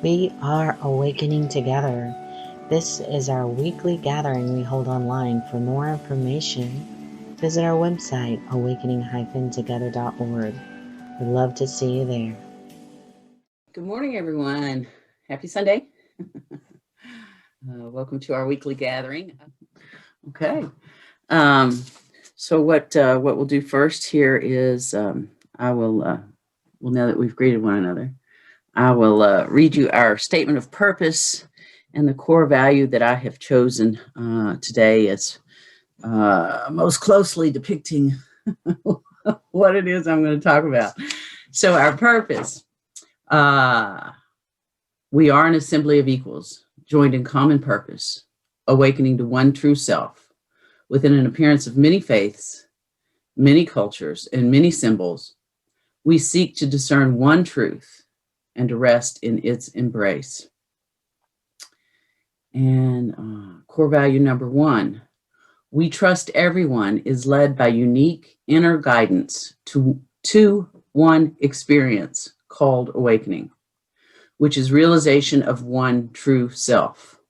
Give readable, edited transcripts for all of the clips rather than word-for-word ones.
We are awakening together. This is our weekly gathering we hold online. For more information, visit our website, awakening-together.org. We'd love to see you there. Good morning, everyone. Happy Sunday. Welcome to our weekly gathering. Okay. So what we'll do first here is I will, well, now that we've greeted one another, I will read you our statement of purpose and the core value that I have chosen today as most closely depicting what it is I'm going to talk about. So our purpose. We are an assembly of equals, joined in common purpose, awakening to one true self, within an appearance of many faiths, many cultures, and many symbols. We seek to discern one truth and to rest in its embrace. And core value number 1, we trust everyone is led by unique inner guidance to one experience called awakening, which is realization of one true self.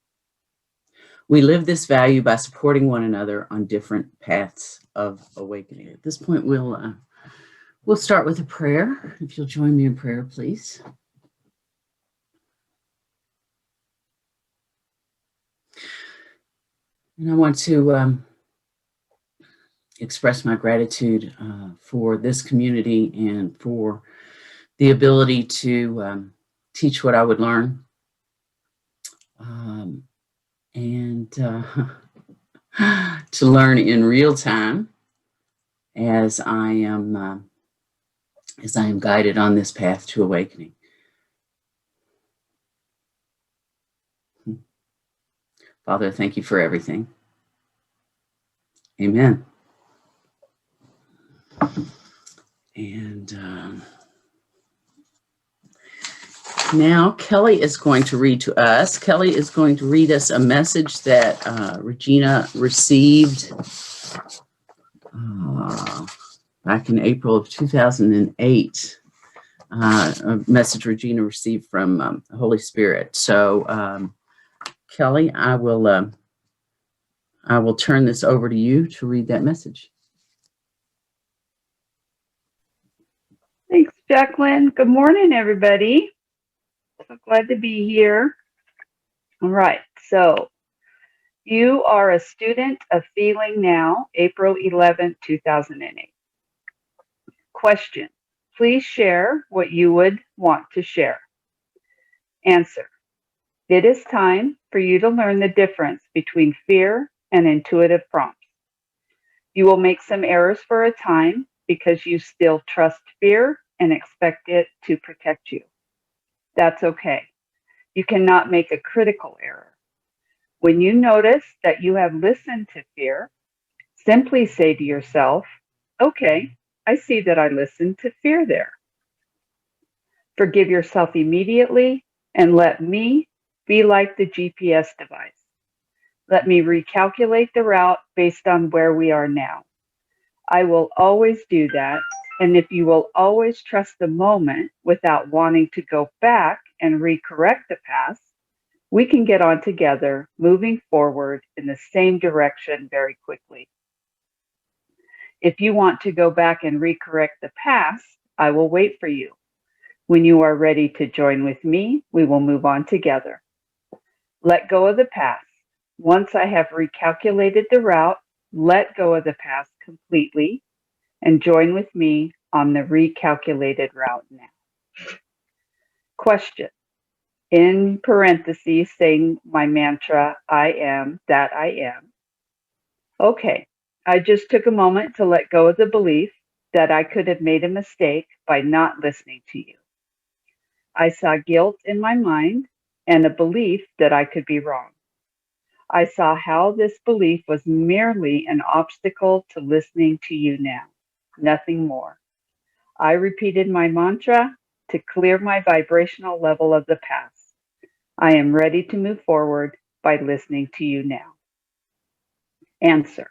We live this value by supporting one another on different paths of awakening. At this point, we'll start with a prayer. If you'll join me in prayer, please. And I want to express my gratitude for this community and for the ability to teach what I would learn. And to learn in real time as I am guided on this path to awakening. Father, thank you for everything. Amen. And now Kelly is going to read to us. Kelly is going to read us a message that Regina received back in April of 2008. A message Regina received from the Holy Spirit. So, Kelly, I will turn this over to you to read that message. Thanks, Jacquelyn. Good morning, everybody. So glad to be here. All right, so you are a student of Feeling Now, April 11, 2008. Question, please share what you would want to share. Answer, it is time for you to learn the difference between fear and intuitive prompts. You will make some errors for a time because you still trust fear and expect it to protect you. That's okay. You cannot make a critical error. When you notice that you have listened to fear, simply say to yourself, okay, I see that I listened to fear there. Forgive yourself immediately and let me be like the GPS device. Let me recalculate the route based on where we are now. I will always do that. And if you will always trust the moment without wanting to go back and recorrect the past, we can get on together, moving forward in the same direction very quickly. If you want to go back and recorrect the past, I will wait for you. When you are ready to join with me, we will move on together. Let go of the past. Once I have recalculated the route, let go of the past completely and join with me on the recalculated route now. Question. In parentheses, saying my mantra, I am that I am. Okay, I just took a moment to let go of the belief that I could have made a mistake by not listening to you. I saw guilt in my mind and a belief that I could be wrong. I saw how this belief was merely an obstacle to listening to you now, nothing more. I repeated my mantra to clear my vibrational level of the past. I am ready to move forward by listening to you now. Answer.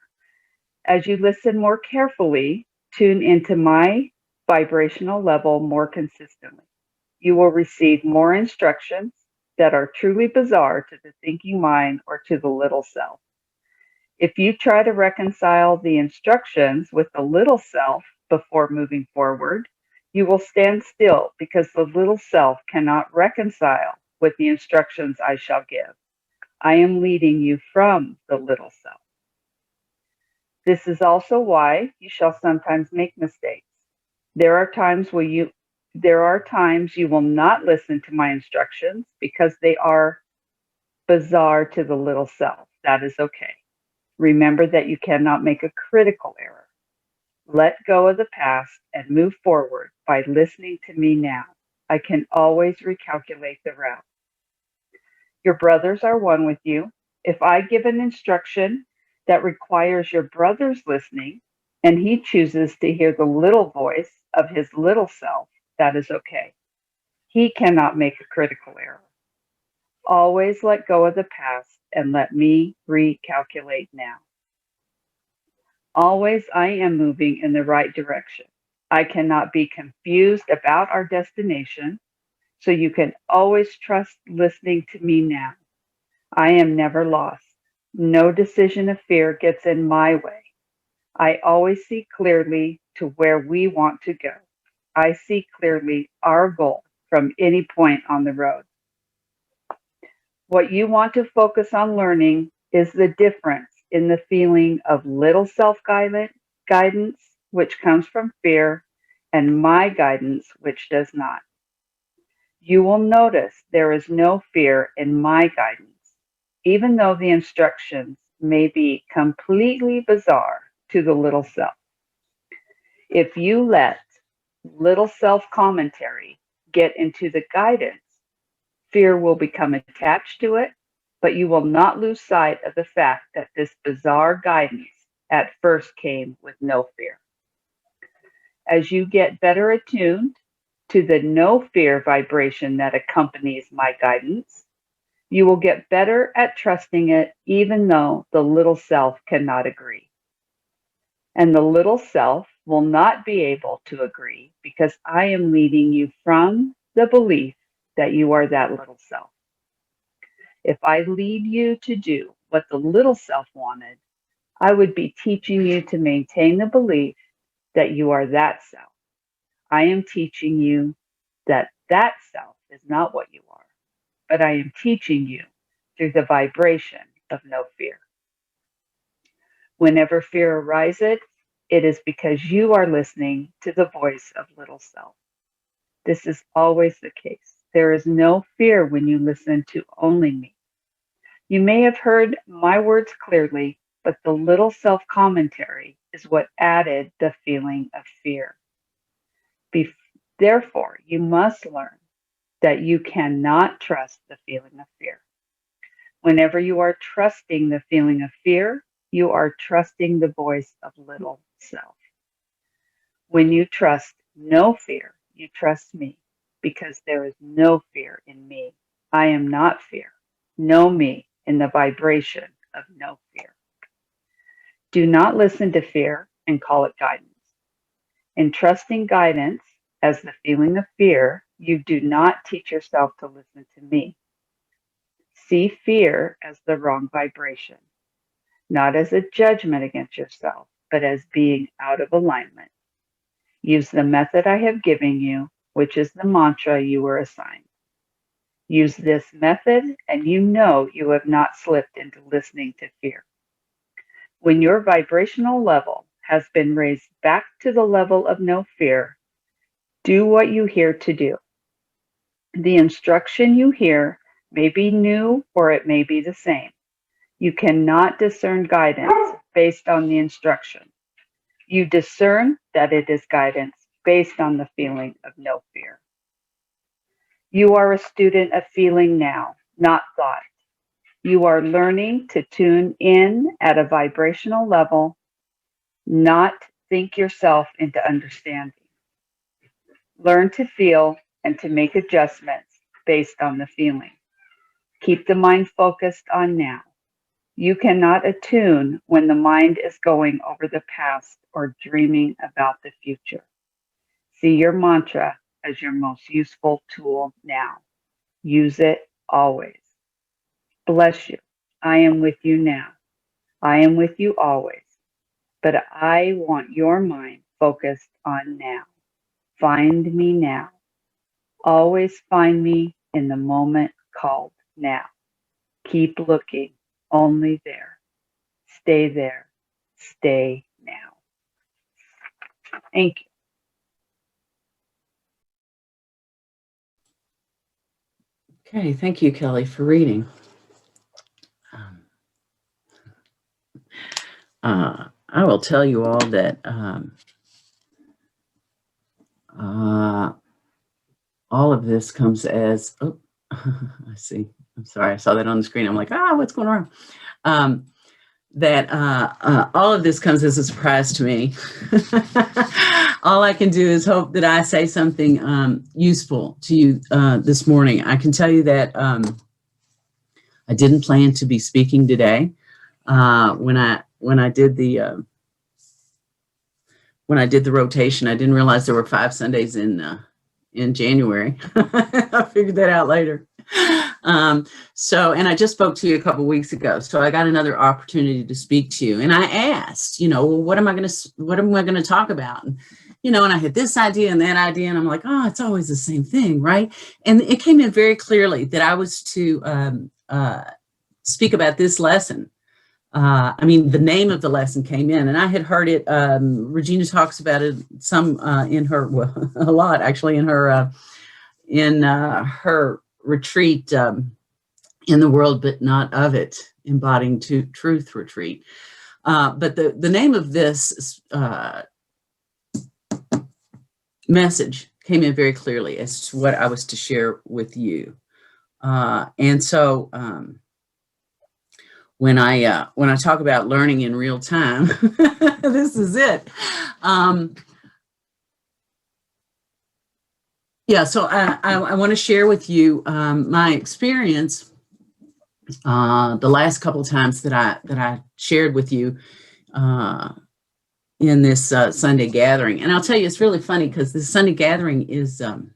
As you listen more carefully, tune into my vibrational level more consistently. You will receive more instructions that are truly bizarre to the thinking mind or to the little self. If you try to reconcile the instructions with the little self before moving forward, you will stand still because the little self cannot reconcile with the instructions I shall give. I am leading you from the little self. This is also why you shall sometimes make mistakes. There are times you will not listen to my instructions because they are bizarre to the little self. That is okay. Remember that you cannot make a critical error. Let go of the past and move forward by listening to me now. I can always recalculate the route. Your brothers are one with you. If I give an instruction that requires your brother's listening and he chooses to hear the little voice of his little self, that is okay. He cannot make a critical error. Always let go of the past and let me recalculate now. Always I am moving in the right direction. I cannot be confused about our destination, so you can always trust listening to me now. I am never lost. No decision of fear gets in my way. I always see clearly to where we want to go. I see clearly our goal from any point on the road. What you want to focus on learning is the difference in the feeling of little self-guidance, which comes from fear, and my guidance, which does not. You will notice there is no fear in my guidance, even though the instructions may be completely bizarre to the little self. If you let little self-commentary get into the guidance, fear will become attached to it, but you will not lose sight of the fact that this bizarre guidance at first came with no fear. As you get better attuned to the no fear vibration that accompanies my guidance, you will get better at trusting it even though the little self cannot agree. And the little self will not be able to agree because I am leading you from the belief that you are that little self. If I lead you to do what the little self wanted, I would be teaching you to maintain the belief that you are that self. I am teaching you that that self is not what you are, but I am teaching you through the vibration of no fear. Whenever fear arises, it is because you are listening to the voice of little self. This is always the case. There is no fear when you listen to only me. You may have heard my words clearly, but the little self-commentary is what added the feeling of fear. Therefore, you must learn that you cannot trust the feeling of fear. Whenever you are trusting the feeling of fear, you are trusting the voice of little self. When you trust no fear, you trust me because there is no fear in me. I am not fear. Know me in the vibration of no fear. Do not listen to fear and call it guidance. In trusting guidance as the feeling of fear, you do not teach yourself to listen to me. See fear as the wrong vibration, not as a judgment against yourself, but as being out of alignment. Use the method I have given you, which is the mantra you were assigned. Use this method, and you know you have not slipped into listening to fear. When your vibrational level has been raised back to the level of no fear, do what you hear to do. The instruction you hear may be new or it may be the same. You cannot discern guidance based on the instruction. You discern that it is guidance based on the feeling of no fear. You are a student of feeling now, not thought. You are learning to tune in at a vibrational level, not think yourself into understanding. Learn to feel and to make adjustments based on the feeling. Keep the mind focused on now. You cannot attune when the mind is going over the past or dreaming about the future. See your mantra as your most useful tool now. Use it always. Bless you. I am with you now. I am with you always. But I want your mind focused on now. Find me now. Always find me in the moment called now. Keep looking only there. Stay there. Stay now. Thank you. Okay, thank you, Kelly, for reading. I will tell you all that all of this comes as, oh, I see. I'm sorry, I saw that on the screen. I'm like, what's going on? That all of this comes as a surprise to me. All I can do is hope that I say something useful to you this morning. I can tell you that I didn't plan to be speaking today. When I did the rotation, I didn't realize there were 5 Sundays in January. I figured that out later. And I just spoke to you a couple weeks ago, so I got another opportunity to speak to you. And I asked, well, what am I going to talk about? And, and I had this idea and that idea, and I'm like, it's always the same thing, right? And it came in very clearly that I was to speak about this lesson. The name of the lesson came in, and I had heard it. Regina talks about it some in her, well, a lot actually in her retreat, in the world but not of it, embodying truth retreat. But the name of this message came in very clearly as to what I was to share with you, and so. When I talk about learning in real time, this is it. So I want to share with you my experience the last couple of times that I shared with you in this Sunday gathering. And I'll tell you, it's really funny because this Sunday gathering is I'm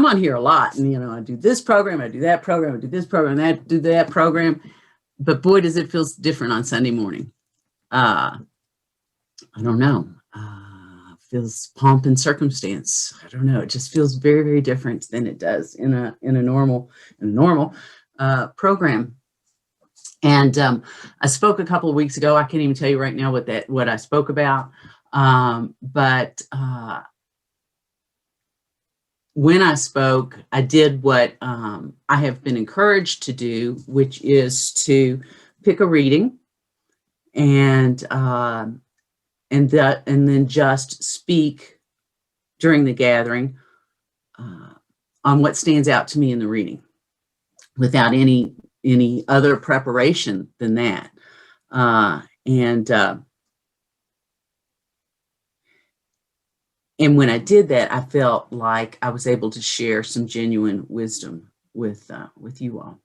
on here a lot, and I do this program, I do that program, I do this program, do that program, but boy, does it feel different on Sunday morning. I don't know. Feels pomp and circumstance. I don't know. It just feels very, very different than it does in a normal program. And I spoke a couple of weeks ago. I can't even tell you right now what I spoke about, but. When I spoke, I did what I have been encouraged to do, which is to pick a reading and then just speak during the gathering on what stands out to me in the reading, without any other preparation than that. And when I did that, I felt like I was able to share some genuine wisdom with you all.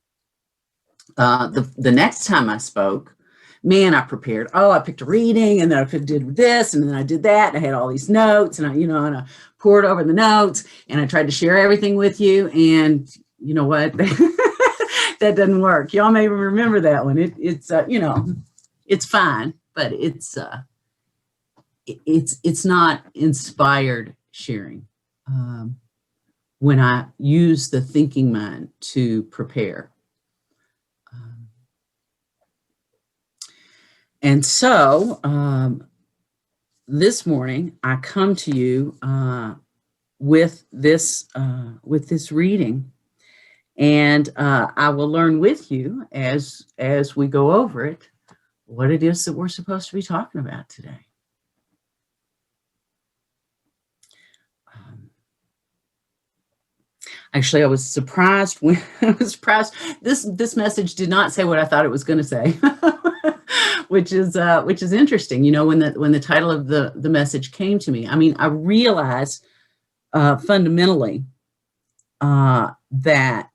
The next time I spoke, man, I prepared. I picked a reading, and then I did this, and then I did that. And I had all these notes, and I poured over the notes, and I tried to share everything with you. And you know what? That doesn't work. Y'all may remember that one. It's fine, but it's not inspired sharing when I use the thinking mind to prepare. And so this morning I come to you with this reading, and I will learn with you as we go over it what it is that we're supposed to be talking about today. Actually, I was surprised this message did not say what I thought it was going to say, which is interesting. When the title of the message came to me, I realized fundamentally that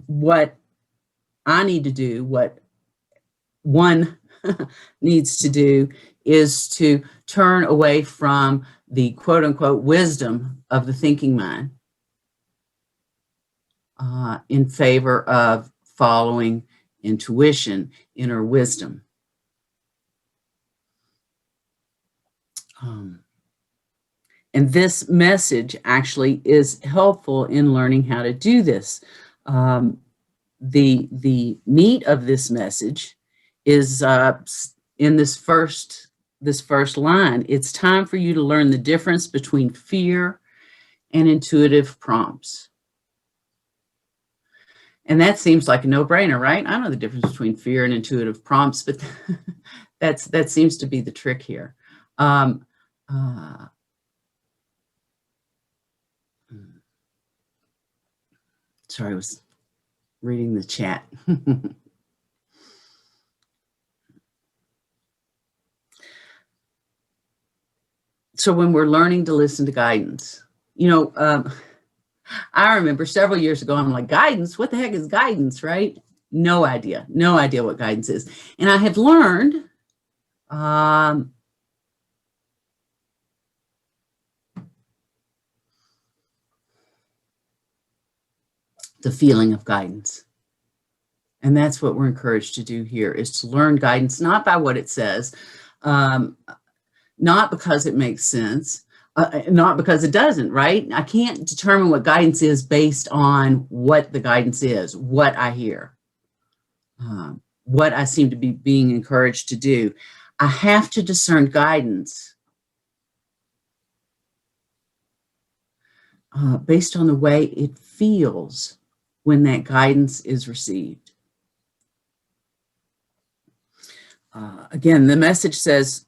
what I need to do, what one needs to do, is to turn away from the quote-unquote wisdom of the thinking mind in favor of following intuition, inner wisdom. And this message actually is helpful in learning how to do this. The meat of this message is in this first line. It's time for you to learn the difference between fear and intuitive prompts. And that seems like a no-brainer, right? I know the difference between fear and intuitive prompts, but that seems to be the trick here. Sorry, I was reading the chat. So when we're learning to listen to guidance, you know, I remember several years ago, I'm like, guidance? What the heck is guidance, right? No idea what guidance is. And I have learned the feeling of guidance. And that's what we're encouraged to do here, is to learn guidance, not by what it says, not because it makes sense, not because it doesn't, right? I can't determine what guidance is based on what the guidance is, what I hear, what I seem to be being encouraged to do. I have to discern guidance based on the way it feels when that guidance is received. Again, the message says,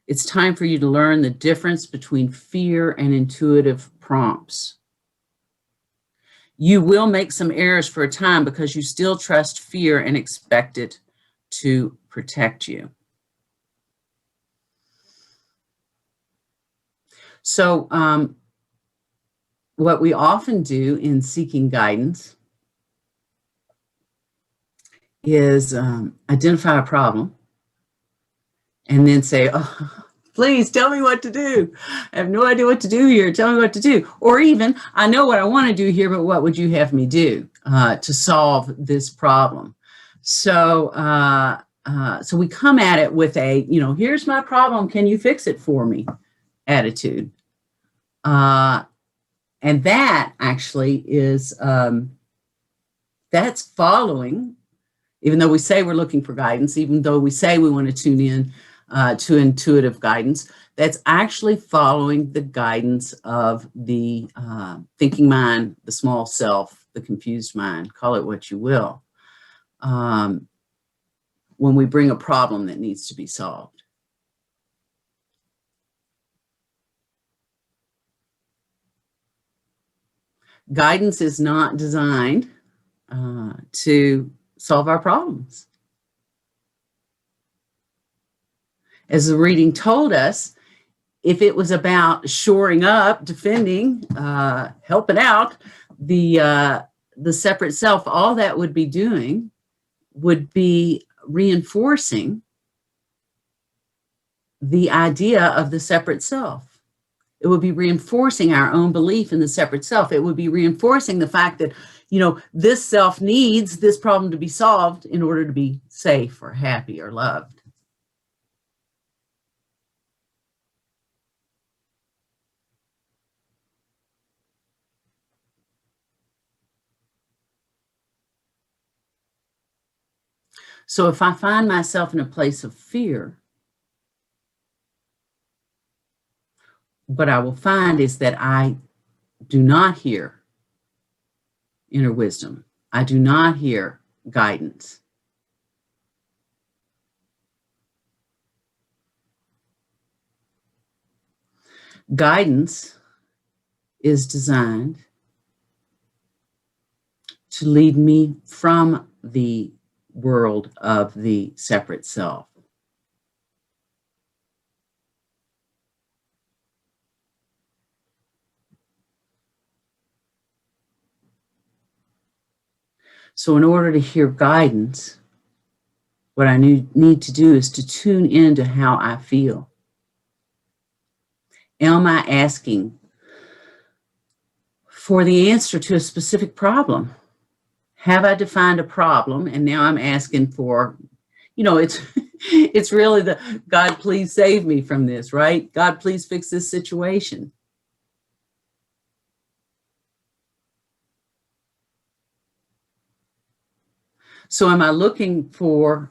it's time for you to learn the difference between fear and intuitive prompts. You will make some errors for a time because you still trust fear and expect it to protect you. So what we often do in seeking guidance is identify a problem and then say, oh, please tell me what to do. I have no idea what to do here. Tell me what to do. Or even, I know what I want to do here, but what would you have me do to solve this problem? So, so we come at it with a, you know, here's my problem. Can you fix it for me? Attitude. And that actually is, that's following, even though we say we're looking for guidance, even though we say we want to tune in to intuitive guidance, that's actually following the guidance of the thinking mind, the small self, the confused mind, call it what you will, when we bring a problem that needs to be solved. Guidance is not designed to solve our problems. As the reading told us, if it was about shoring up, defending, helping out the separate self, all that would be doing would be reinforcing the idea of the separate self. It would be reinforcing our own belief in the separate self. It would be reinforcing the fact that, you know, this self needs this problem to be solved in order to be safe or happy or loved. So if I find myself in a place of fear, what I will find is that I do not hear inner wisdom. I do not hear guidance. Guidance is designed to lead me from the world of the separate self. So in order to hear guidance, What I need to do is to tune into how I feel. Am I asking for the answer to a specific problem? Have I defined a problem and now I'm asking for, it's really the God, please save me from this, right? God, please fix this situation. So am I looking for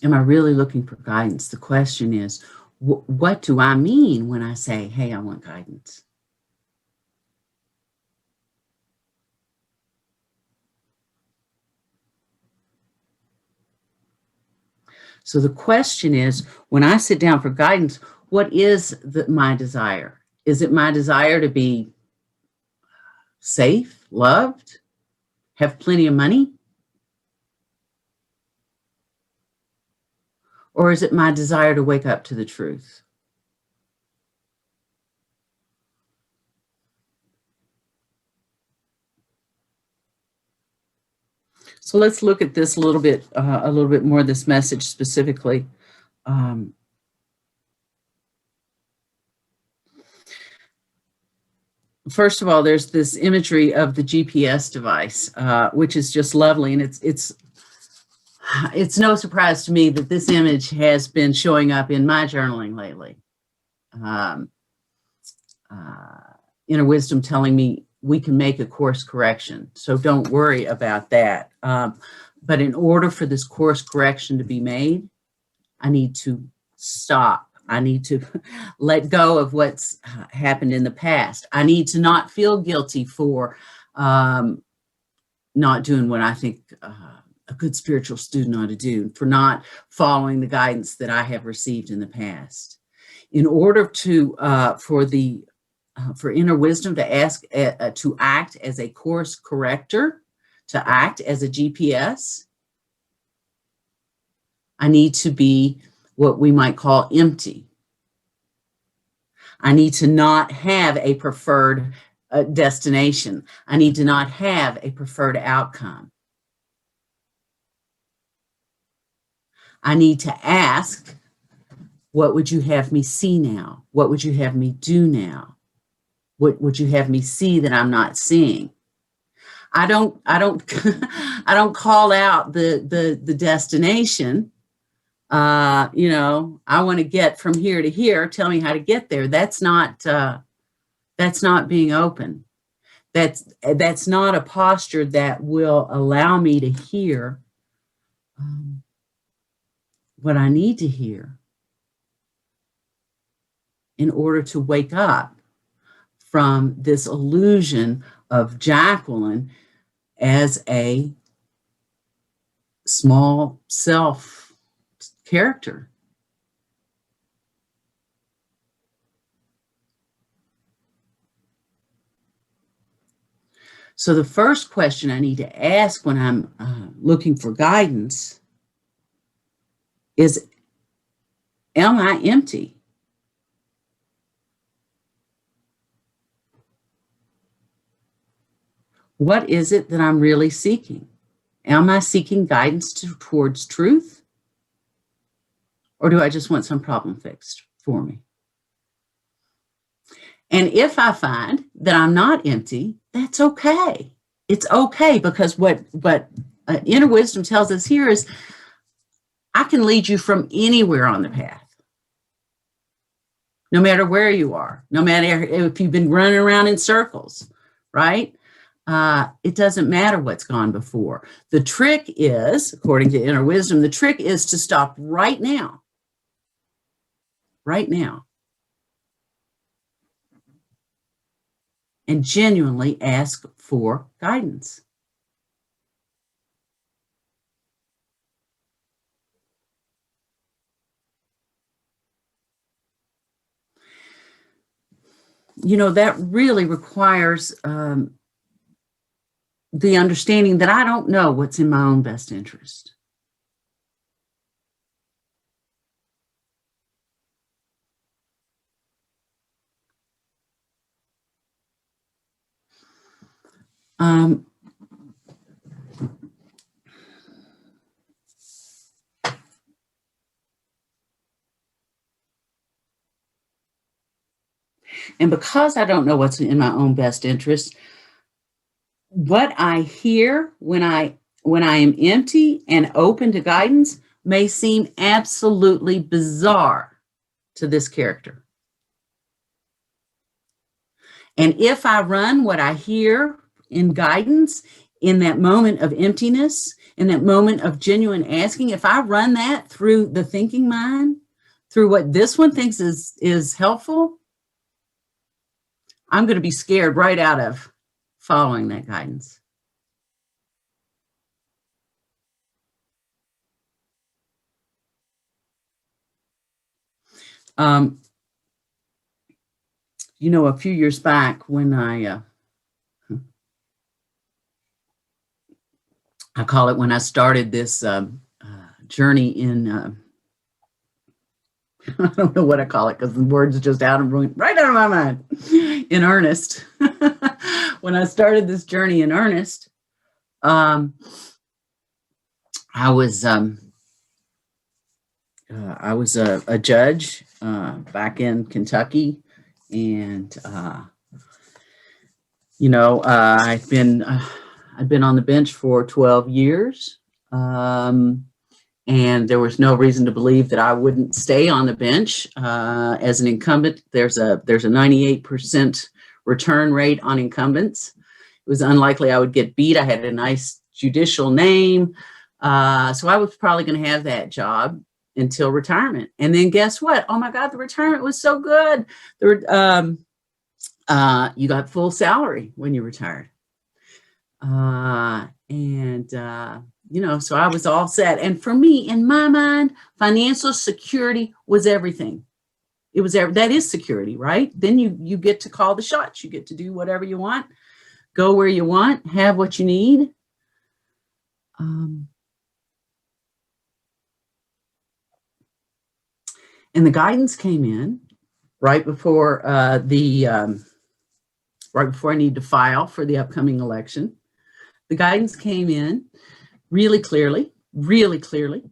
am I really looking for guidance? The question is, what do I mean when I say, hey, I want guidance? So the question is, when I sit down for guidance, what is my desire? Is it my desire to be safe, loved, have plenty of money? Or is it my desire to wake up to the truth? So let's look at this a little bit more, this message specifically. First of all, there's this imagery of the GPS device, which is just lovely. And it's no surprise to me that this image has been showing up in my journaling lately. Inner wisdom telling me we can make a course correction. So don't worry about that. But in order for this course correction to be made, I need to stop. I need to let go of what's happened in the past. I need to not feel guilty for not doing what I think a good spiritual student ought to do, for not following the guidance that I have received in the past. In order to for inner wisdom to to act as a course corrector, to act as a GPS, I need to be what we might call empty. I need to not have a preferred destination. I need to not have a preferred outcome. I need to ask, what would you have me see now? What would you have me do now? What would you have me see that I'm not seeing? I don't I don't call out the destination. I want to get from here to here. Tell me how to get there. That's not being open. That's not a posture that will allow me to hear what I need to hear in order to wake up from this illusion of Jacquelyn as a small self character. So the first question I need to ask when I'm looking for guidance is, am I empty? What is it that I'm really seeking? Am I seeking guidance towards truth? Or do I just want some problem fixed for me? And if I find that I'm not empty, that's okay. It's okay, because what inner wisdom tells us here is, I can lead you from anywhere on the path. No matter where you are, no matter if you've been running around in circles, right? It doesn't matter what's gone before. The trick is, according to inner wisdom, the trick is to stop right now. Right now. And genuinely ask for guidance. That really requires the understanding that I don't know what's in my own best interest. Um, and because I don't know what's in my own best interest, what I hear when I am empty and open to guidance may seem absolutely bizarre to this character. And if I run what I hear in guidance in that moment of emptiness, in that moment of genuine asking, if I run that through the thinking mind, through what this one thinks is helpful, I'm going to be scared right out of following that guidance. You know, a few years back when I call it when I started this journey in, I don't know what I call it because the words are just right out of my mind, in earnest. When I started this journey in earnest, I was a judge back in Kentucky, and I've been on the bench for 12 years, and there was no reason to believe that I wouldn't stay on the bench as an incumbent. There's a 98% return rate on incumbents. It was unlikely I would get beat. I had a nice judicial name, so I was probably going to have that job until retirement. And then guess what? Oh my God, the retirement was so good. You got full salary when you retired. So I was all set. And for me, in my mind, financial security was everything. That is security, right? Then you get to call the shots. You get to do whatever you want, go where you want, have what you need. And the guidance came in right before right before I need to file for the upcoming election. The guidance came in really clearly, that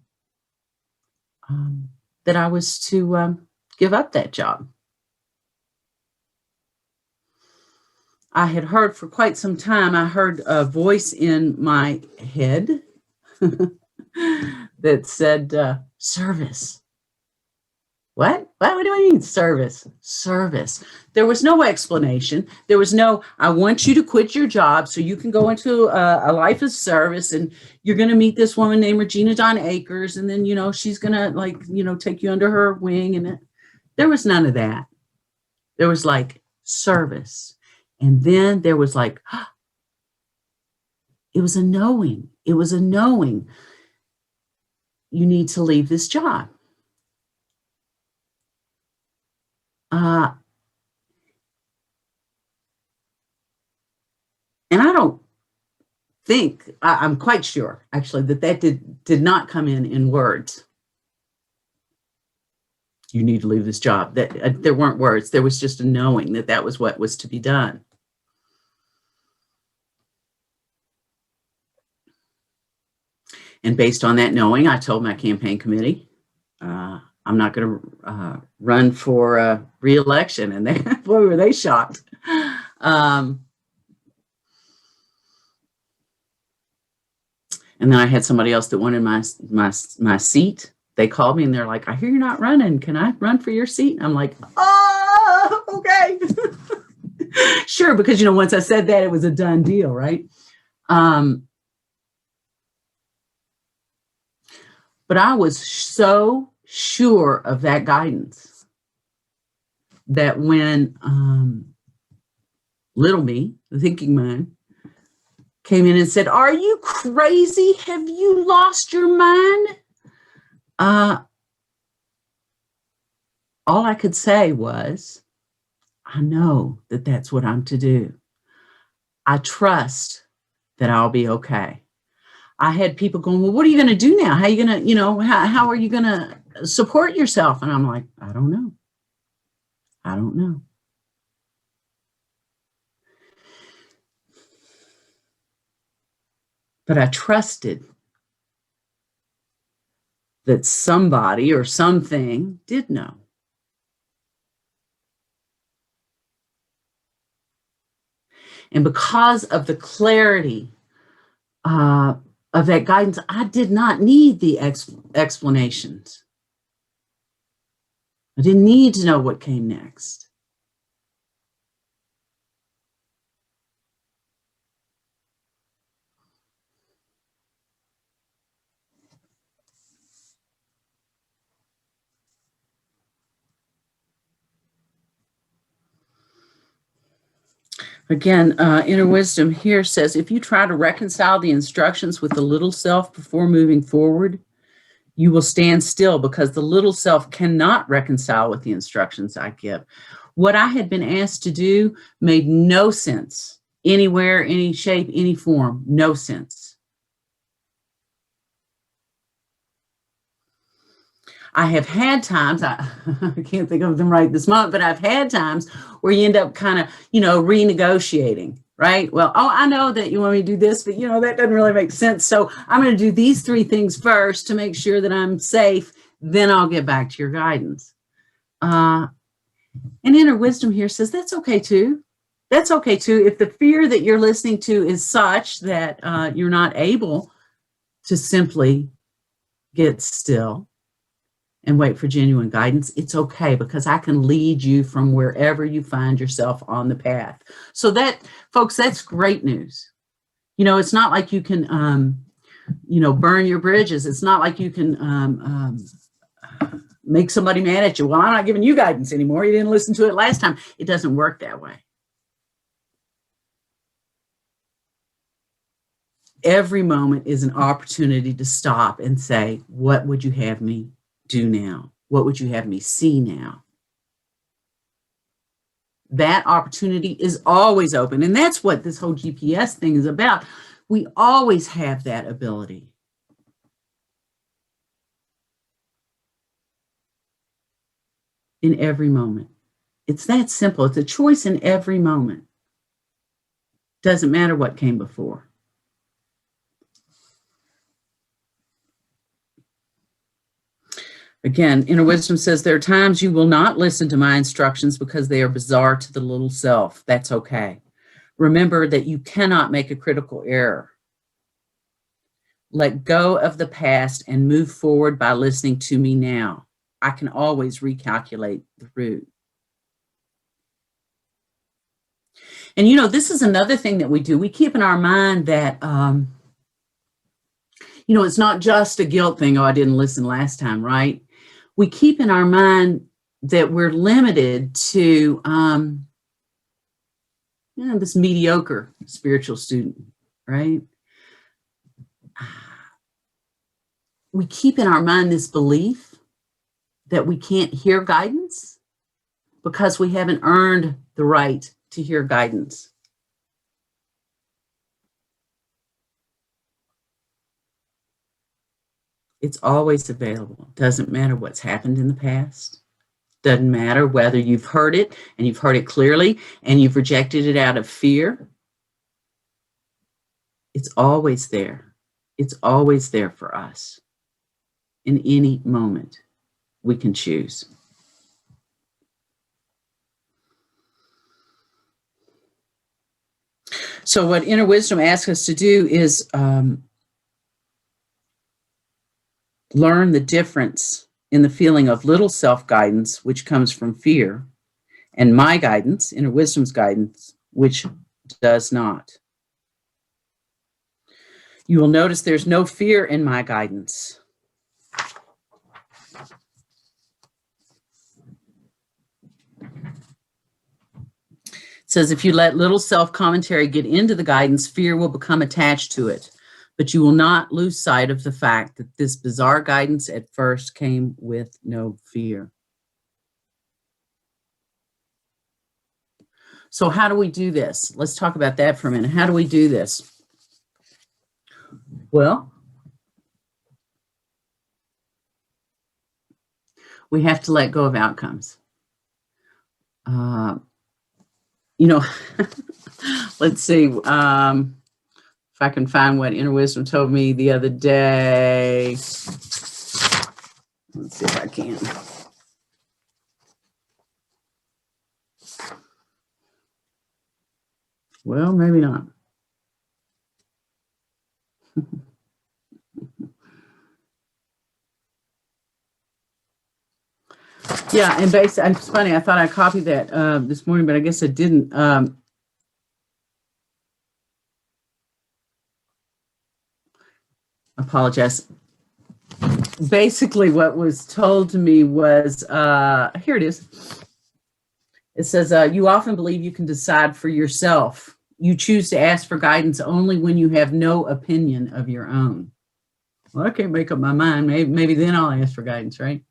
I was to give up that job. I had heard for quite some time, I heard a voice in my head that said, service. What do I mean service? Service. There was no explanation. There was no, I want you to quit your job so you can go into a life of service, and you're going to meet this woman named Regina Dawn Akers. And then, she's going to take you under her wing. And there was none of that. There was like service. And then there was like, it was a knowing. It was a knowing. You need to leave this job. And I don't think, I'm quite sure actually that did not come in words. You need to leave this job. That there weren't words. There was just a knowing that was what was to be done. And based on that knowing, I told my campaign committee, I'm not going to run for re-election. And boy, were they shocked. And then I had somebody else that wanted my seat. They called me and they're like, I hear you're not running. Can I run for your seat? And I'm like, oh, okay. Sure, because, once I said that, it was a done deal, right? But I was so sure of that guidance that when little me, the thinking mind, came in and said, are you crazy? Have you lost your mind? All I could say was, I know that that's what I'm to do. I trust that I'll be okay. I had people going, well, what are you going to do now? How are you going to, how are you going to support yourself? And I'm like, I don't know. but I trusted that somebody or something did know. And because of the clarity of that guidance, I did not need the explanations. I didn't need to know what came next. Again, inner wisdom here says, if you try to reconcile the instructions with the little self before moving forward, you will stand still because the little self cannot reconcile with the instructions I give. What I had been asked to do made no sense anywhere, any shape, any form, no sense. I have had times, I can't think of them right this moment, but I've had times where you end up kind of, renegotiating, right? Well, I know that you want me to do this, but that doesn't really make sense. So I'm going to do these 3 things first to make sure that I'm safe. Then I'll get back to your guidance. And inner wisdom here says that's okay too. That's okay too. If the fear that you're listening to is such that you're not able to simply get still and wait for genuine guidance, it's okay, because I can lead you from wherever you find yourself on the path. So that, folks, that's great news. It's not like you can, burn your bridges. It's not like you can make somebody mad at you. Well, I'm not giving you guidance anymore. You didn't listen to it last time. It doesn't work that way. Every moment is an opportunity to stop and say, what would you have me do now? What would you have me see now? That opportunity is always open. And that's what this whole GPS thing is about. We always have that ability. In every moment. It's that simple. It's a choice in every moment. Doesn't matter what came before. Again, inner wisdom says there are times you will not listen to my instructions because they are bizarre to the little self. That's okay. Remember that you cannot make a critical error. Let go of the past and move forward by listening to me now. I can always recalculate the route. And this is another thing that we do. We keep in our mind that, it's not just a guilt thing. Oh, I didn't listen last time, right? We keep in our mind that we're limited to this mediocre spiritual student, right? We keep in our mind this belief that we can't hear guidance because we haven't earned the right to hear guidance. It's always available. Doesn't matter what's happened in the past. Doesn't matter whether you've heard it and you've heard it clearly and you've rejected it out of fear. It's always there. It's always there for us. In any moment, we can choose. So what inner wisdom asks us to do is learn the difference in the feeling of little self-guidance, which comes from fear, and my guidance, inner wisdom's guidance, which does not. You will notice there's no fear in my guidance. It says, if you let little self-commentary get into the guidance, fear will become attached to it. But you will not lose sight of the fact that this bizarre guidance at first came with no fear. So how do we do this? Let's talk about that for a minute. How do we do this? Well, we have to let go of outcomes. Let's see. If I can find what Inner Wisdom told me the other day. Let's see if I can. Well, maybe not. Yeah, and basically, it's funny. I thought I copied that this morning, but I guess I didn't. Apologize. Basically, what was told to me was, here it is. It says, you often believe you can decide for yourself. You choose to ask for guidance only when you have no opinion of your own. Well, I can't make up my mind. Maybe then I'll ask for guidance, right?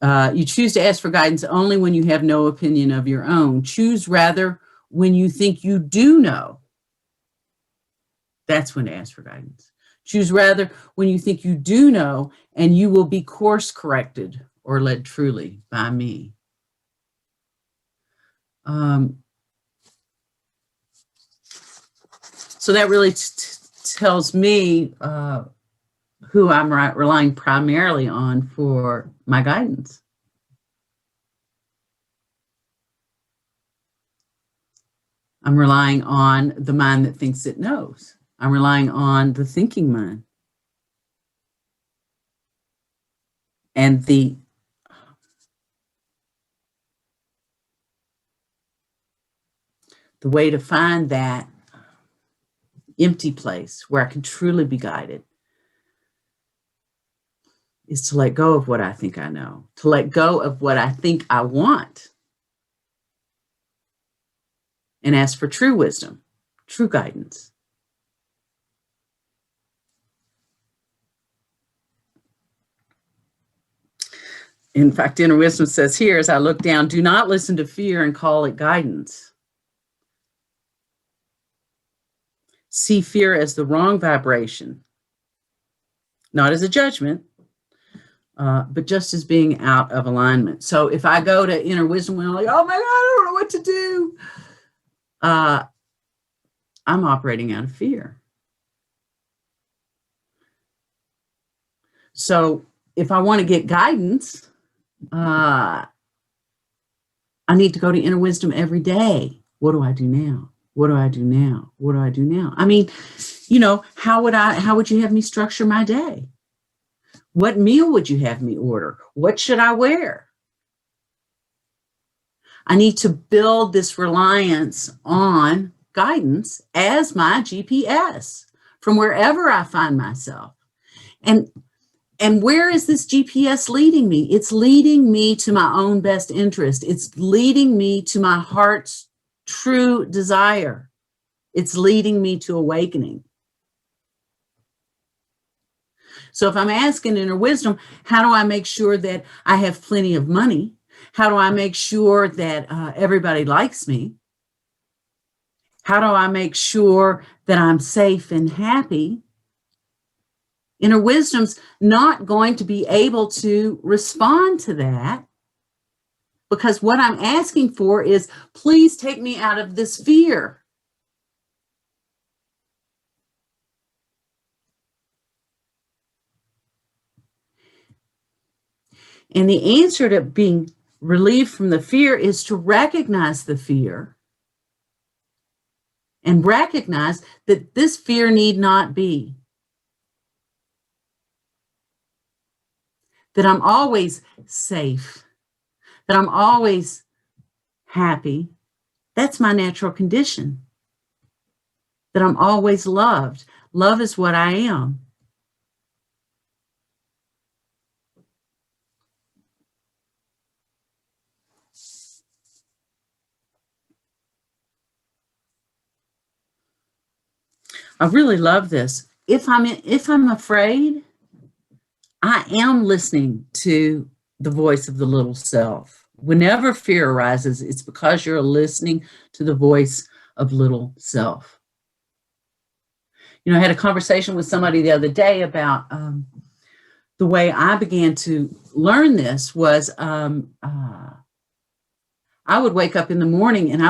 You choose to ask for guidance only when you have no opinion of your own. Choose rather when you think you do know. That's when to ask for guidance. Choose rather when you think you do know, and you will be course corrected or led truly by me. So that really tells me who I'm relying primarily on for my guidance. I'm relying on the mind that thinks it knows. I'm relying on the thinking mind. And the way to find that empty place where I can truly be guided is to let go of what I think I know, to let go of what I think I want, and ask for true wisdom, true guidance. In fact, Inner Wisdom says here, as I look down, do not listen to fear and call it guidance. See fear as the wrong vibration, not as a judgment, but just as being out of alignment. So if I go to Inner Wisdom when I'm like, oh my God, I don't know what to do, I'm operating out of fear. So if I want to get guidance, I need to go to Inner Wisdom every day. What do I do now? What do I do now? What do I do now? I mean, you know, how would you have me structure my day? What meal would you have me order? What should I wear? I need to build this reliance on guidance as my GPS from wherever I find myself. And where is this GPS leading me? It's leading me to my own best interest. It's leading me to my heart's true desire. It's leading me to awakening. So if I'm asking Inner Wisdom, how do I make sure that I have plenty of money? How do I make sure that everybody likes me? How do I make sure that I'm safe and happy? Inner Wisdom's not going to be able to respond to that, because what I'm asking for is, please take me out of this fear. And the answer to being relieved from the fear is to recognize the fear and recognize that this fear need not be. That I'm always safe, that I'm always happy. That's my natural condition. That I'm always loved. Love is what I am. I really love this. If I'm afraid, I am listening to the voice of the little self. Whenever fear arises, it's because you're listening to the voice of little self. You know, I had a conversation with somebody the other day about the way I began to learn this was I would wake up in the morning and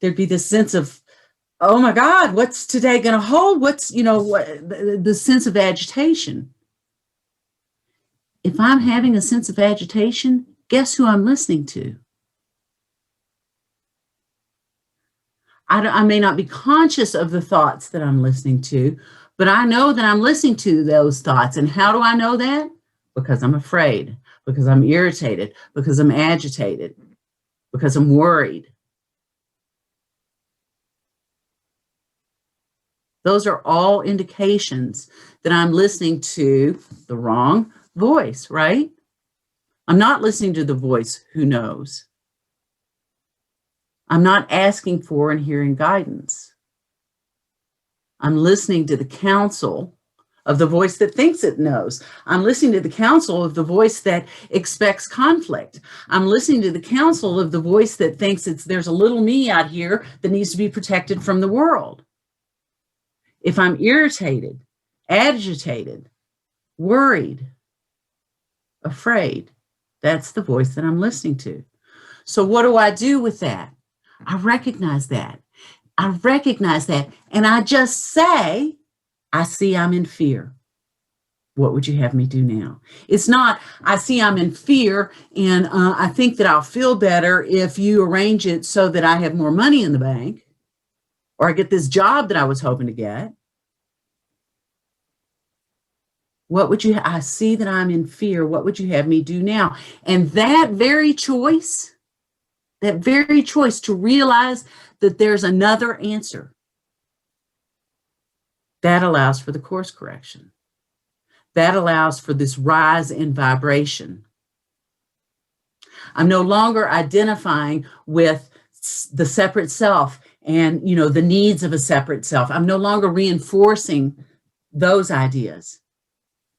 there'd be this sense of oh my God, what's today going to hold? What's, the sense of agitation. If I'm having a sense of agitation, guess who I'm listening to? I may not be conscious of the thoughts that I'm listening to, but I know that I'm listening to those thoughts. And how do I know that? Because I'm afraid, because I'm irritated, because I'm agitated, because I'm worried. Those are all indications that I'm listening to the wrong voice, right? I'm not listening to the voice who knows. I'm not asking for and hearing guidance. I'm listening to the counsel of the voice that thinks it knows. I'm listening to the counsel of the voice that expects conflict. I'm listening to the counsel of the voice that thinks there's a little me out here that needs to be protected from the world. If I'm irritated, agitated, worried, afraid, that's the voice that I'm listening to. So what do I do with that? I recognize that. And I just say, I see I'm in fear. What would you have me do now? It's not, I see I'm in fear, and I think that I'll feel better if you arrange it so that I have more money in the bank, or I get this job that I was hoping to get. I see that I'm in fear. What would you have me do now? And that very choice to realize that there's another answer, that allows for the course correction. That allows for this rise in vibration. I'm no longer identifying with the separate self and, the needs of a separate self. I'm no longer reinforcing those ideas.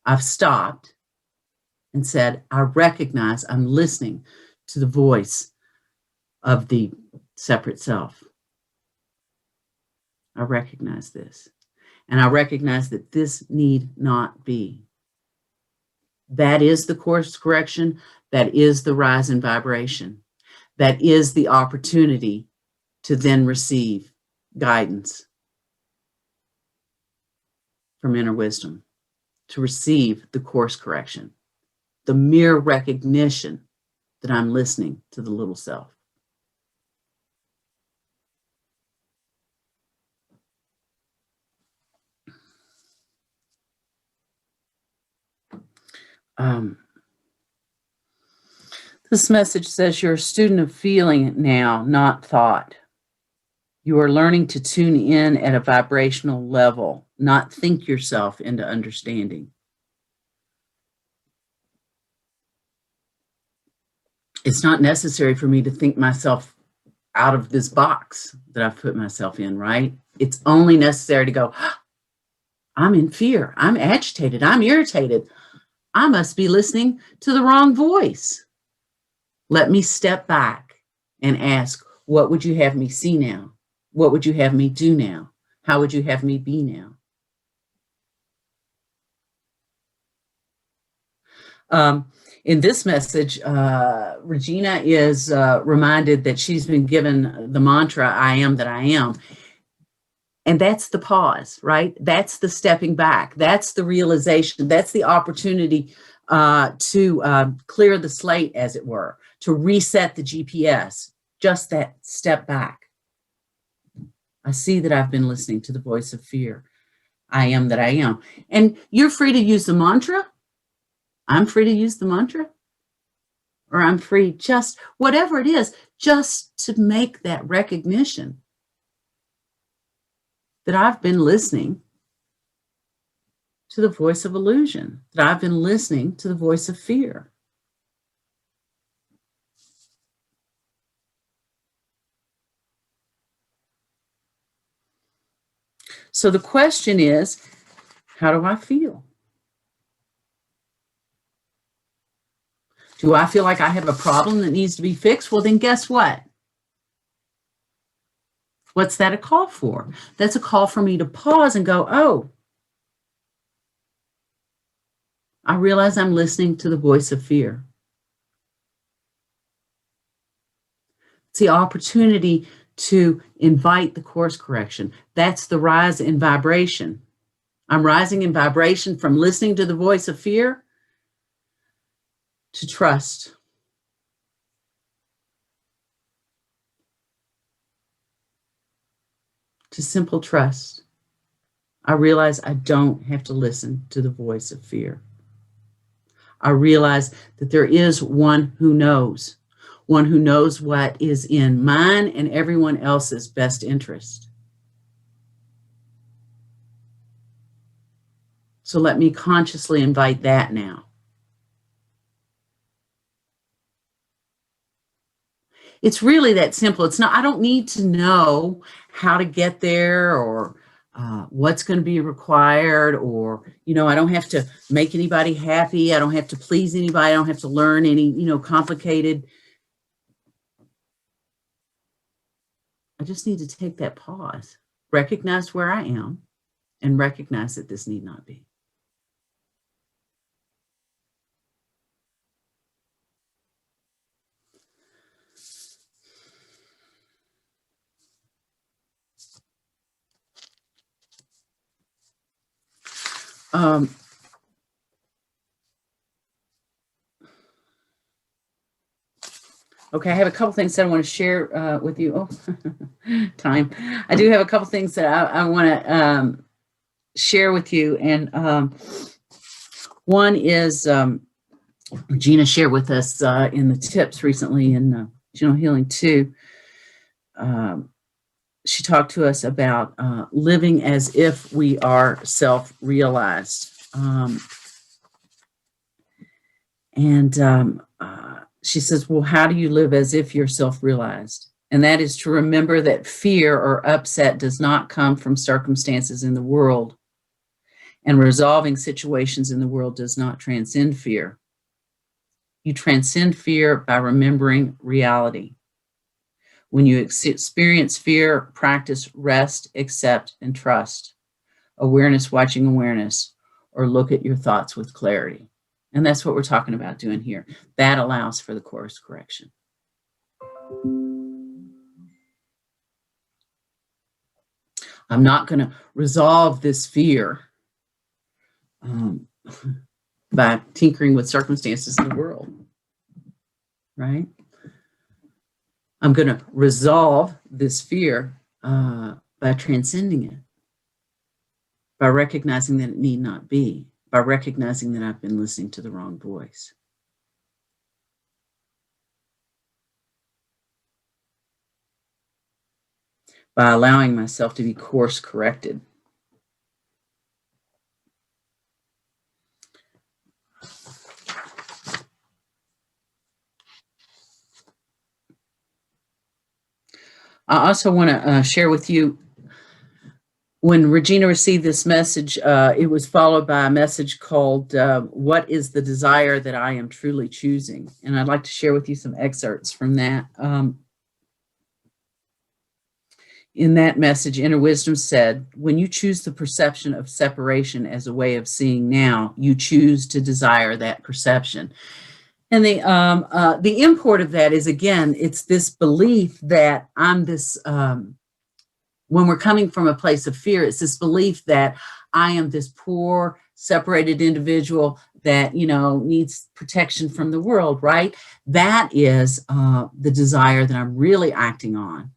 I've stopped and said, I recognize I'm listening to the voice of the separate self. I recognize this. And I recognize that this need not be. That is the course correction. That is the rise in vibration. That is the opportunity to then receive guidance from inner wisdom, to receive the course correction, the mere recognition that I'm listening to the little self. This message says you're a student of feeling now, not thought. You are learning to tune in at a vibrational level, not think yourself into understanding. It's not necessary for me to think myself out of this box that I've put myself in, right? It's only necessary to go, I'm in fear, I'm agitated, I'm irritated. I must be listening to the wrong voice. Let me step back and ask, what would you have me see now? What would you have me do now? How would you have me be now? In this message, Regina is reminded that she's been given the mantra, I am that I am. And that's the pause, right? That's the stepping back. That's the realization. That's the opportunity to clear the slate, as it were, to reset the GPS, just that step back. I see that I've been listening to the voice of fear. I am that I am. And you're free to use the mantra. I'm free to use the mantra. Or I'm free, just whatever it is, just to make that recognition that I've been listening to the voice of illusion, that I've been listening to the voice of fear. So the question is, how do I feel? Do I feel like I have a problem that needs to be fixed? Well, then guess what? What's that a call for? That's a call for me to pause and go, oh, I realize I'm listening to the voice of fear. It's the opportunity to invite the course correction. That's the rise in vibration. I'm rising in vibration from listening to the voice of fear to trust. To simple trust. I realize I don't have to listen to the voice of fear. I realize that there is one who knows what is in mine and everyone else's best interest. So let me consciously invite that now. It's really that simple. It's not, I don't need to know how to get there or what's going to be required, or, I don't have to make anybody happy. I don't have to please anybody. I don't have to learn any, complicated. I just need to take that pause, recognize where I am, and recognize that this need not be. Okay, I have a couple things that I want to share with you. Oh, time. I do have a couple things that I want to share with you. And one is Regina shared with us in the tips recently in General Healing 2. She talked to us about living as if we are self-realized. She says, well, how do you live as if you're self-realized? And that is to remember that fear or upset does not come from circumstances in the world. And resolving situations in the world does not transcend fear. You transcend fear by remembering reality. When you experience fear, practice rest, accept, and trust. Awareness, watching awareness, or look at your thoughts with clarity. And that's what we're talking about doing here. That allows for the course correction. I'm not going to resolve this fear by tinkering with circumstances in the world, right? I'm going to resolve this fear by transcending it, by recognizing that it need not be, by recognizing that I've been listening to the wrong voice. By allowing myself to be course corrected. I also want to share with you, when Regina received this message, it was followed by a message called, what is the desire that I am truly choosing? And I'd like to share with you some excerpts from that. In that message, Inner Wisdom said, when you choose the perception of separation as a way of seeing now, you choose to desire that perception. And the import of that is, again, it's this belief that I'm this, when we're coming from a place of fear, it's this belief that I am this poor, separated individual that, needs protection from the world, right? That is the desire that I'm really acting on.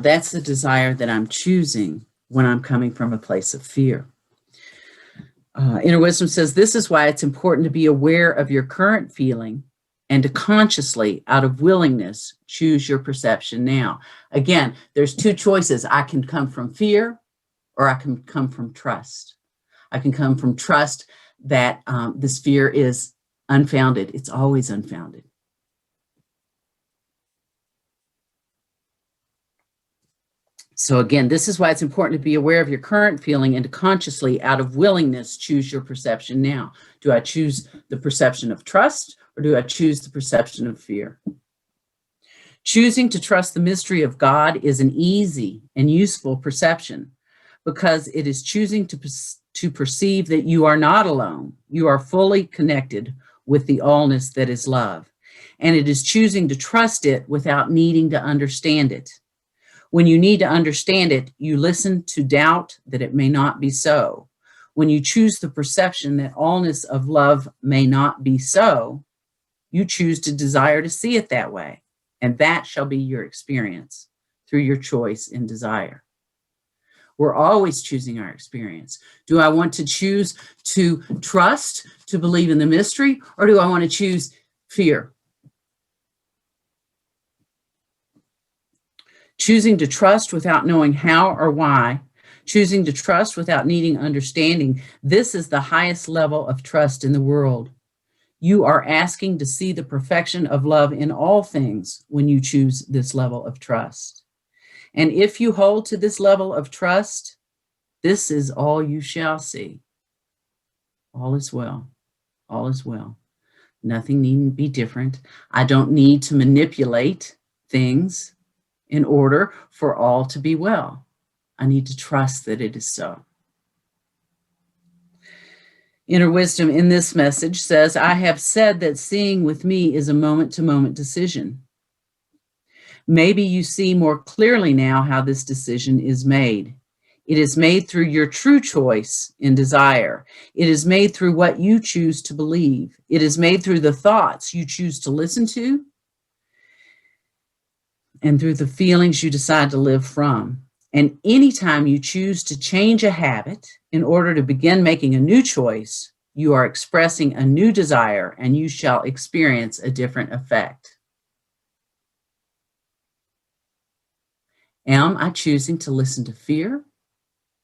That's the desire that I'm choosing when I'm coming from a place of fear. Inner Wisdom says, this is why it's important to be aware of your current feeling and to consciously, out of willingness, choose your perception now. Again, there's two choices. I can come from fear or I can come from trust. I can come from trust that this fear is unfounded. It's always unfounded. So again, this is why it's important to be aware of your current feeling and to consciously, out of willingness, choose your perception now. Do I choose the perception of trust or do I choose the perception of fear? Choosing to trust the mystery of God is an easy and useful perception because it is choosing to to perceive that you are not alone. You are fully connected with the allness that is love. And it is choosing to trust it without needing to understand it. When you need to understand it, you listen to doubt that it may not be so. When you choose the perception that allness of love may not be so, you choose to desire to see it that way. And that shall be your experience through your choice in desire. We're always choosing our experience. Do I want to choose to trust, to believe in the mystery, or do I want to choose fear? Choosing to trust without knowing how or why, choosing to trust without needing understanding, this is the highest level of trust in the world. You are asking to see the perfection of love in all things when you choose this level of trust. And if you hold to this level of trust, this is all you shall see. All is well. All is well. Nothing need be different. I don't need to manipulate things in order for all to be well. I need to trust that it is so. Inner wisdom in this message says, I have said that seeing with me is a moment-to-moment decision. Maybe you see more clearly now how this decision is made. It is made through your true choice in desire. It is made through what you choose to believe. It is made through the thoughts you choose to listen to and through the feelings you decide to live from. And anytime you choose to change a habit in order to begin making a new choice, you are expressing a new desire and you shall experience a different effect. Am I choosing to listen to fear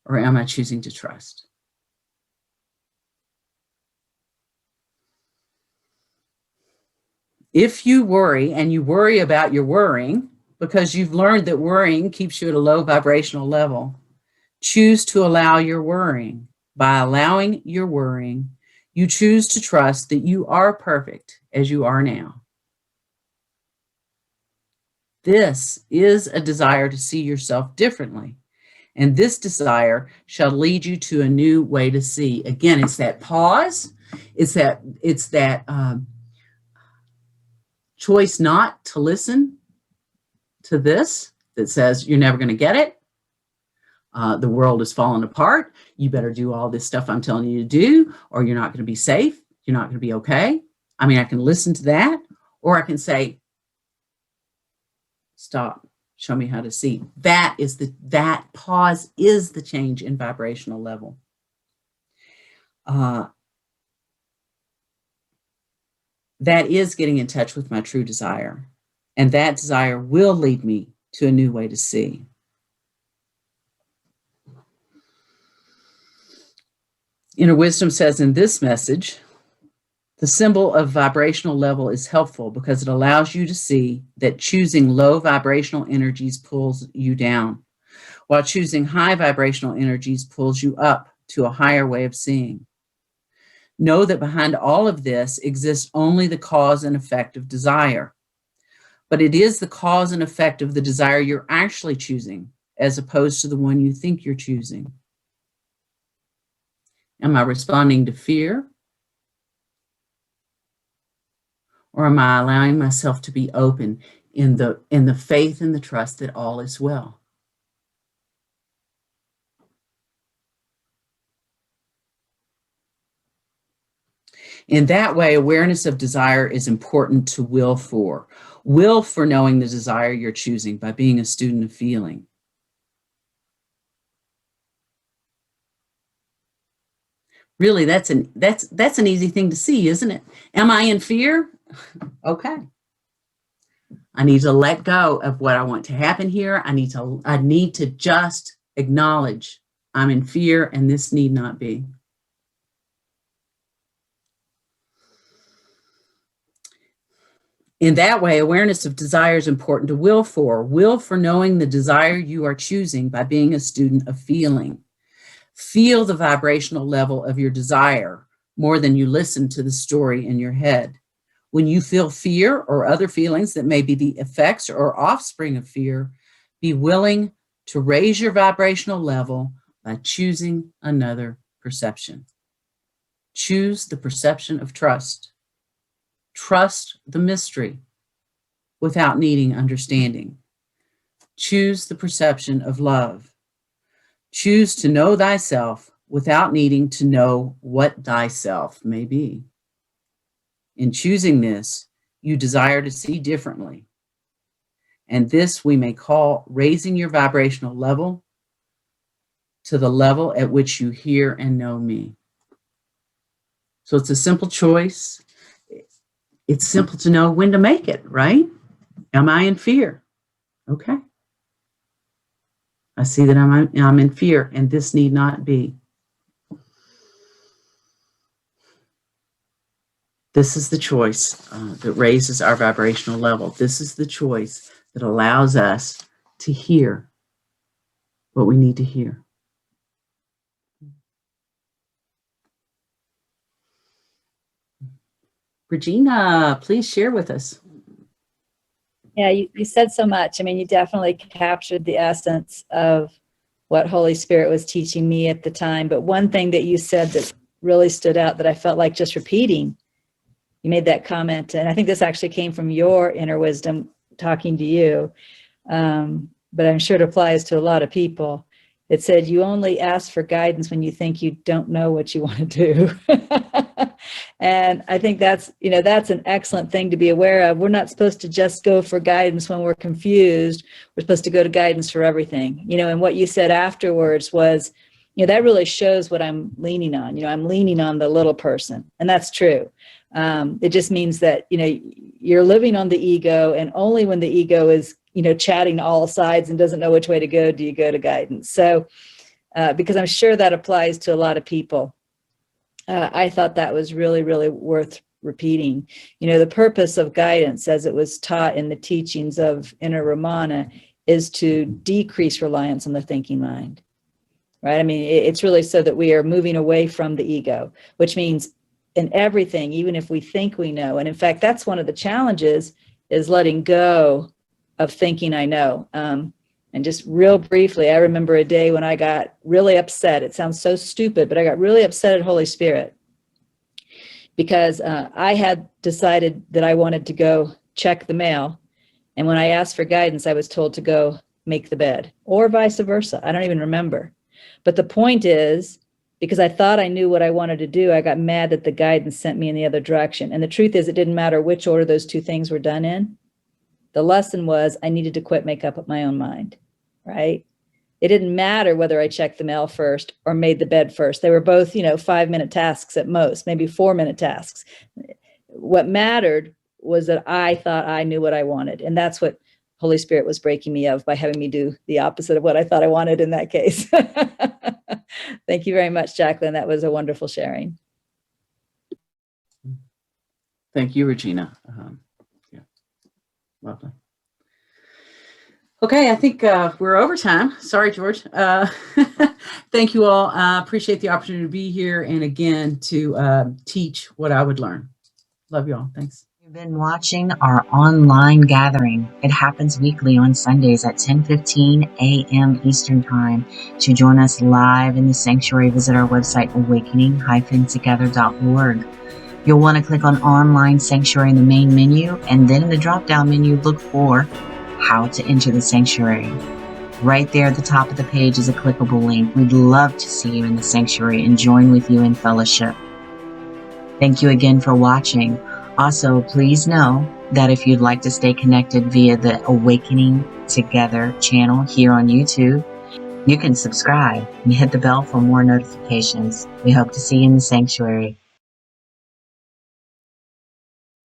or am I choosing to trust? If you worry and you worry about your worrying because you've learned that worrying keeps you at a low vibrational level, choose to allow your worrying. By allowing your worrying, you choose to trust that you are perfect as you are now. This is a desire to see yourself differently. And this desire shall lead you to a new way to see. Again, it's that pause. It's that choice not to listen to this that says you're never going to get it. The world is falling apart. You better do all this stuff I'm telling you to do, or you're not going to be safe. You're not going to be okay. I mean, I can listen to that, or I can say, stop, show me how to see. That pause is the change in vibrational level. That is getting in touch with my true desire. And that desire will lead me to a new way to see. Inner wisdom says in this message, the symbol of vibrational level is helpful because it allows you to see that choosing low vibrational energies pulls you down, while choosing high vibrational energies pulls you up to a higher way of seeing. Know that behind all of this exists only the cause and effect of desire, but it is the cause and effect of the desire you're actually choosing as opposed to the one you think you're choosing. Am I responding to fear? Or am I allowing myself to be open in the faith and the trust that all is well? In that way, awareness of desire is important to will for. Will for knowing the desire you're choosing by being a student of feeling. Really, that's an easy thing to see, isn't it? Am I in fear? Okay. I need to let go of what I want to happen here. I need to just acknowledge I'm in fear and this need not be. In that way, awareness of desire is important to will for. Will for knowing the desire you are choosing by being a student of feeling. Feel the vibrational level of your desire more than you listen to the story in your head. When you feel fear or other feelings that may be the effects or offspring of fear, be willing to raise your vibrational level by choosing another perception. Choose the perception of trust. Trust the mystery without needing understanding. Choose the perception of love. Choose to know thyself without needing to know what thyself may be. In choosing this, you desire to see differently. And this we may call raising your vibrational level to the level at which you hear and know me. So it's a simple choice. It's simple to know when to make it, right? Am I in fear? Okay. I see that I'm in fear, and this need not be. This is the choice that raises our vibrational level. This is the choice that allows us to hear what we need to hear. Regina, please share with us. Yeah, you said so much. I mean, you definitely captured the essence of what Holy Spirit was teaching me at the time. But one thing that you said that really stood out that I felt like just repeating, you made that comment, and I think this actually came from your inner wisdom talking to you, but I'm sure it applies to a lot of people. It said, you only ask for guidance when you think you don't know what you want to do. And I think that's an excellent thing to be aware of. We're not supposed to just go for guidance when we're confused. We're supposed to go to guidance for everything. And what you said afterwards was, that really shows what I'm leaning on. I'm leaning on the little person, and that's true. It just means that, you're living on the ego, and only when the ego is, chatting to all sides and doesn't know which way to go, do you go to guidance. So, because I'm sure that applies to a lot of people. I thought that was really, really worth repeating. The purpose of guidance, as it was taught in the teachings of Inner Ramana, is to decrease reliance on the thinking mind, right? I mean, it's really so that we are moving away from the ego, which means in everything, even if we think we know. And in fact, that's one of the challenges, is letting go of thinking I know. And just real briefly, I remember a day when I got really upset. It sounds so stupid, but I got really upset at Holy Spirit because I had decided that I wanted to go check the mail. And when I asked for guidance, I was told to go make the bed, or vice versa. I don't even remember. But the point is, because I thought I knew what I wanted to do, I got mad that the guidance sent me in the other direction. And the truth is, it didn't matter which order those two things were done in. The lesson was I needed to quit make up my own mind, right? It didn't matter whether I checked the mail first or made the bed first. They were both, 5-minute tasks at most, maybe 4-minute tasks. What mattered was that I thought I knew what I wanted. And that's what Holy Spirit was breaking me of by having me do the opposite of what I thought I wanted in that case. Thank you very much, Jacquelyn. That was a wonderful sharing. Thank you, Regina. Yeah, lovely. Okay, I think we're over time. Sorry, George. Thank you all. I appreciate the opportunity to be here and again to teach what I would learn. Love you all. Thanks. You've been watching our online gathering. It happens weekly on Sundays at 10:15 a.m. Eastern Time. To join us live in the sanctuary, visit our website, awakening-together.org. You'll want to click on Online Sanctuary in the main menu, and then in the drop-down menu, look for How to Enter the Sanctuary. Right there at the top of the page is a clickable link. We'd love to see you in the sanctuary and join with you in fellowship. Thank you again for watching. Also, please know that if you'd like to stay connected via the Awakening Together channel here on YouTube, you can subscribe and hit the bell for more notifications. We hope to see you in the sanctuary.